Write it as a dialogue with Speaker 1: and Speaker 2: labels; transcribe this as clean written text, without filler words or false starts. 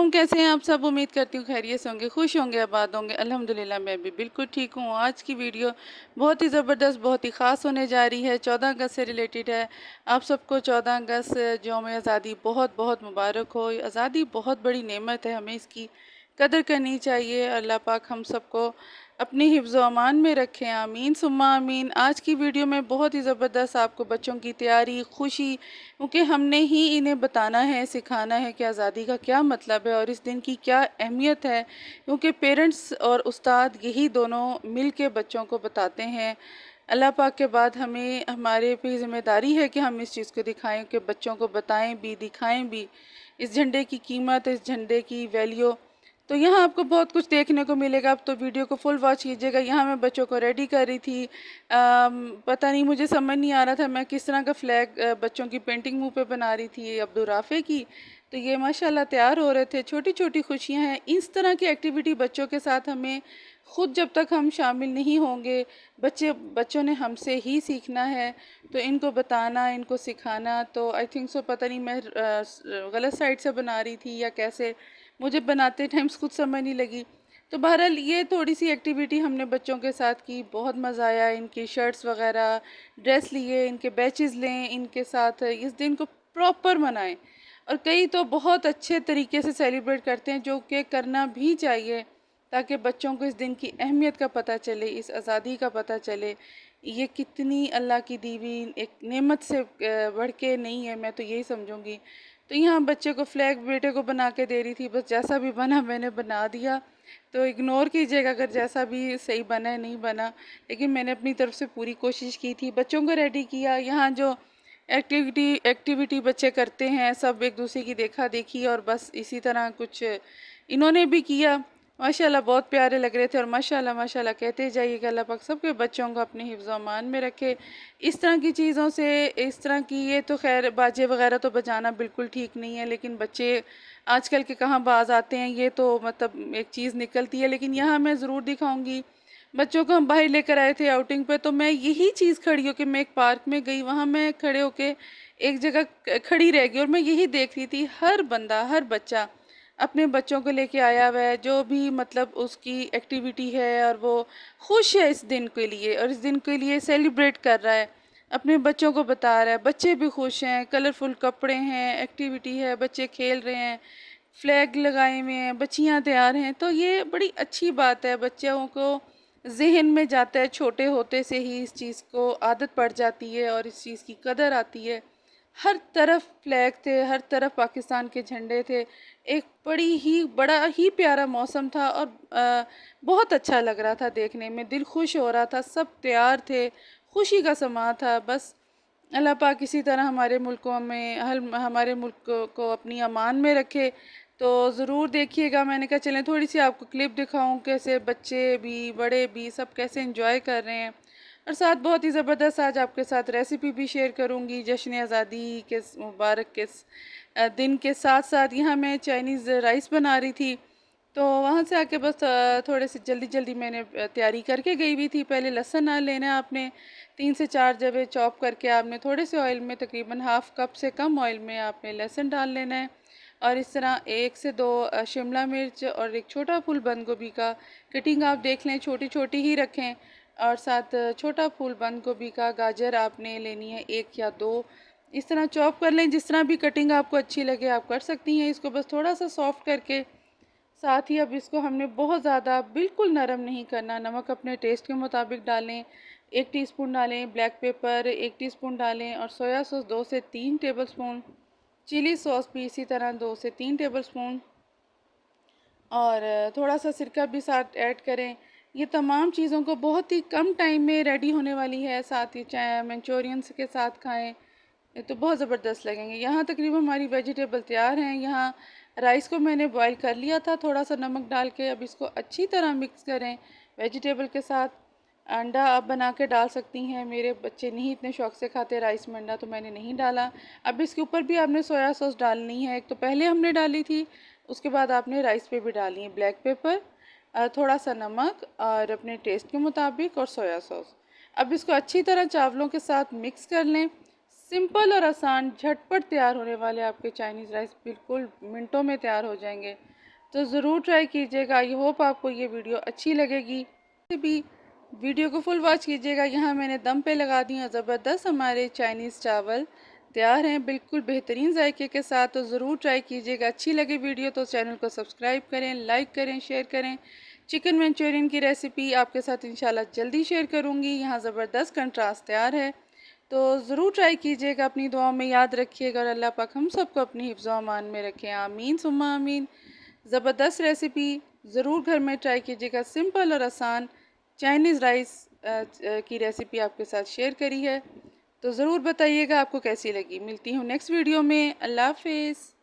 Speaker 1: वालेकुम, कैसे हैं आप सब? उम्मीद करती हूँ खैरियत से होंगे, खुश होंगे, आबाद होंगे। अल्हम्दुलिल्लाह मैं भी बिल्कुल ठीक हूँ। आज की वीडियो बहुत ही ज़बरदस्त, बहुत ही ख़ास होने जा रही है। 14 अगस्त से रिलेटेड है। आप सबको 14 अगस्त यौम आज़ादी बहुत बहुत मुबारक हो। आज़ादी बहुत बड़ी नेमत है, हमें इसकी कदर करनी चाहिए। अल्लाह पाक हम सबको अपनी हिफ्ज़ व अमान में रखें, आमीन सुम्मा आमीन। आज की वीडियो में बहुत ही ज़बरदस्त आपको बच्चों की तैयारी, खुशी, क्योंकि हमने ही इन्हें बताना है, सिखाना है कि आज़ादी का क्या मतलब है और इस दिन की क्या अहमियत है, क्योंकि पेरेंट्स और उस्ताद यही दोनों मिल के बच्चों को बताते हैं। अल्लाह पाक के बाद हमें हमारे पे ज़िम्मेदारी है कि हम इस चीज़ को दिखाएं, कि बच्चों को बताएं भी, दिखाएं भी इस झंडे की कीमत, इस झंडे की वैल्यू। तो यहाँ आपको बहुत कुछ देखने को मिलेगा, आप तो वीडियो को फुल वॉच कीजिएगा। यहाँ मैं बच्चों को रेडी कर रही थी। पता नहीं, मुझे समझ नहीं आ रहा था मैं किस तरह का फ्लैग बच्चों की पेंटिंग मुंह पे बना रही थी अब्दुल राफ़े की। तो ये माशाल्लाह तैयार हो रहे थे। छोटी छोटी खुशियाँ हैं। इस तरह की एक्टिविटी बच्चों के साथ हमें खुद जब तक हम शामिल नहीं होंगे, बच्चों ने हमसे ही सीखना है। तो इनको बताना, इनको सिखाना, तो आई थिंक सो पता नहीं मैं गलत साइड से बना रही थी या कैसे, मुझे बनाते टाइम्स कुछ समझ नहीं लगी। तो बहरहाल ये थोड़ी सी एक्टिविटी हमने बच्चों के साथ की, बहुत मज़ा आया। इनकी शर्ट्स वगैरह, ड्रेस लिए, इनके बैचेस लें, इनके साथ इस दिन को प्रॉपर मनाएं। और कई तो बहुत अच्छे तरीके से सेलिब्रेट करते हैं, जो कि करना भी चाहिए, ताकि बच्चों को इस दिन की अहमियत का पता चले, इस आज़ादी का पता चले। ये कितनी अल्लाह की दी हुई एक नेमत से बढ़ के नहीं है, मैं तो यही समझूंगी। तो यहाँ बच्चे को फ्लैग बेटे को बना के दे रही थी, बस जैसा भी बना मैंने बना दिया। तो इग्नोर कीजिएगा अगर जैसा भी सही बना है, नहीं बना, लेकिन मैंने अपनी तरफ से पूरी कोशिश की थी। बच्चों को रेडी किया। यहाँ जो एक्टिविटी बच्चे करते हैं, सब एक दूसरे की देखा देखी और बस इसी तरह कुछ इन्होंने भी किया। माशाल्लाह बहुत प्यारे लग रहे थे। और माशाल्लाह माशाल्लाह कहते जाइएगा। अल्लाह पाक सबके बच्चों को अपने हिफ्ज़ अमान में रखे। इस तरह की चीज़ों से, इस तरह की, ये तो खैर बाजे वगैरह तो बजाना बिल्कुल ठीक नहीं है, लेकिन बच्चे आजकल के कहाँ बाज आते हैं, ये तो मतलब एक चीज़ निकलती है। लेकिन यहाँ मैं ज़रूर दिखाऊंगी। बच्चों को हम बाहर लेकर आए थे आउटिंग पे, तो मैं यही चीज़ खड़ी होके, मैं एक पार्क में गई, वहाँ मैं खड़े होके एक जगह खड़ी रह गई और मैं यही देख रही थी। हर बंदा, हर बच्चा अपने बच्चों को लेके आया हुआ है, जो भी मतलब उसकी एक्टिविटी है, और वो खुश है इस दिन के लिए, और इस दिन के लिए सेलिब्रेट कर रहा है, अपने बच्चों को बता रहा है। बच्चे भी खुश हैं, कलरफुल कपड़े हैं, एक्टिविटी है, बच्चे खेल रहे हैं, फ्लैग लगाए हुए हैं, बच्चियां तैयार हैं। तो ये बड़ी अच्छी बात है। बच्चों को ज़हन में जाता है, छोटे होते से ही इस चीज़ को आदत पड़ जाती है और इस चीज़ की कदर आती है। हर तरफ फ्लैग थे, हर तरफ पाकिस्तान के झंडे थे। एक बड़ा ही प्यारा मौसम था और बहुत अच्छा लग रहा था देखने में, दिल खुश हो रहा था। सब तैयार थे, खुशी का समा था। बस अल्लाह पाक इसी तरह हमारे मुल्कों में, हमारे मुल्क को अपनी अमान में रखे। तो ज़रूर देखिएगा। मैंने कहा चलें थोड़ी सी आपको क्लिप दिखाऊं, कैसे बच्चे भी, बड़े भी, सब कैसे एंजॉय कर रहे हैं। और साथ बहुत ही ज़बरदस्त आज आपके साथ रेसिपी भी शेयर करूंगी जश्न आज़ादी के मुबारक के दिन के साथ साथ। यहाँ मैं चाइनीज़ राइस बना रही थी, तो वहाँ से आके बस थोड़े से जल्दी जल्दी मैंने तैयारी करके गई हुई थी। पहले लहसुन लेना है आपने, 3 से 4 जबे चॉप करके आपने थोड़े से ऑयल में, तकरीबन हाफ़ कप से कम ऑयल में आपने लहसुन डाल लेना है। और इस तरह 1 से 2 शिमला मिर्च और एक छोटा फूल बंद गोभी का कटिंग आप देख लें, छोटी छोटी ही रखें। और साथ छोटा फूल बंद गोभी का गाजर आपने लेनी है 1 या 2। इस तरह चॉप कर लें, जिस तरह भी कटिंग आपको अच्छी लगे आप कर सकती हैं। इसको बस थोड़ा सा सॉफ्ट करके, साथ ही अब इसको हमने बहुत ज़्यादा बिल्कुल नरम नहीं करना। नमक अपने टेस्ट के मुताबिक डालें, 1 टीस्पून डालें। ब्लैक पेपर 1 टीस्पून डालें। और सोया सॉस 2 से 3 टेबलस्पून। चिली सॉस भी इसी तरह 2 से 3 टेबलस्पून। और थोड़ा सा सिरका भी साथ ऐड करें। ये तमाम चीज़ों को बहुत ही कम टाइम में रेडी होने वाली है। साथ ही चाहे मंचूरियंस के साथ खाएं, ये तो बहुत ज़बरदस्त लगेंगे। यहाँ तकरीबन हमारी वेजिटेबल तैयार हैं। यहाँ राइस को मैंने बॉईल कर लिया था थोड़ा सा नमक डाल के। अब इसको अच्छी तरह मिक्स करें वेजिटेबल के साथ। अंडा आप बना के डाल सकती हैं। मेरे बच्चे नहीं इतने शौक से खाते राइस में अंडा, तो मैंने नहीं डाला। अब इसके ऊपर भी आपने सोया सॉस डालनी है। एक तो पहले हमने डाली थी, उसके बाद आपने राइस पे भी डाली है। ब्लैक पेपर, थोड़ा सा नमक और अपने टेस्ट के मुताबिक, और सोया सॉस। अब इसको अच्छी तरह चावलों के साथ मिक्स कर लें। सिंपल और आसान, झटपट तैयार होने वाले आपके चाइनीज़ राइस बिल्कुल मिनटों में तैयार हो जाएंगे। तो ज़रूर ट्राई कीजिएगा। आई होप आपको ये वीडियो अच्छी लगेगी। भी वीडियो को फुल वॉच कीजिएगा। यहाँ मैंने दम पे लगा दी हैं ज़बरदस्त हमारे चाइनीज़ चावल तैयार हैं बिल्कुल बेहतरीन जायके के साथ। तो ज़रूर ट्राई कीजिएगा। अच्छी लगे वीडियो तो चैनल को सब्सक्राइब करें, लाइक करें, शेयर करें। चिकन मंचूरियन की रेसिपी आपके साथ इंशाल्लाह जल्दी शेयर करूँगी। यहाँ ज़बरदस्त कंट्रास्ट तैयार है, तो ज़रूर ट्राई कीजिएगा। अपनी दुआओं में याद रखिएगा और अल्लाह पाक हम सबको अपनी हिफ्ज़ व अमान में रखें। आमीन सुम्मा आमीन। ज़बरदस्त रेसिपी ज़रूर घर में ट्राई कीजिएगा। सिंपल और आसान चाइनीज़ राइस की रेसिपी आपके साथ शेयर करी है, तो ज़रूर बताइएगा आपको कैसी लगी। मिलती हूँ नेक्स्ट वीडियो में। अल्लाह हाफ़िज़।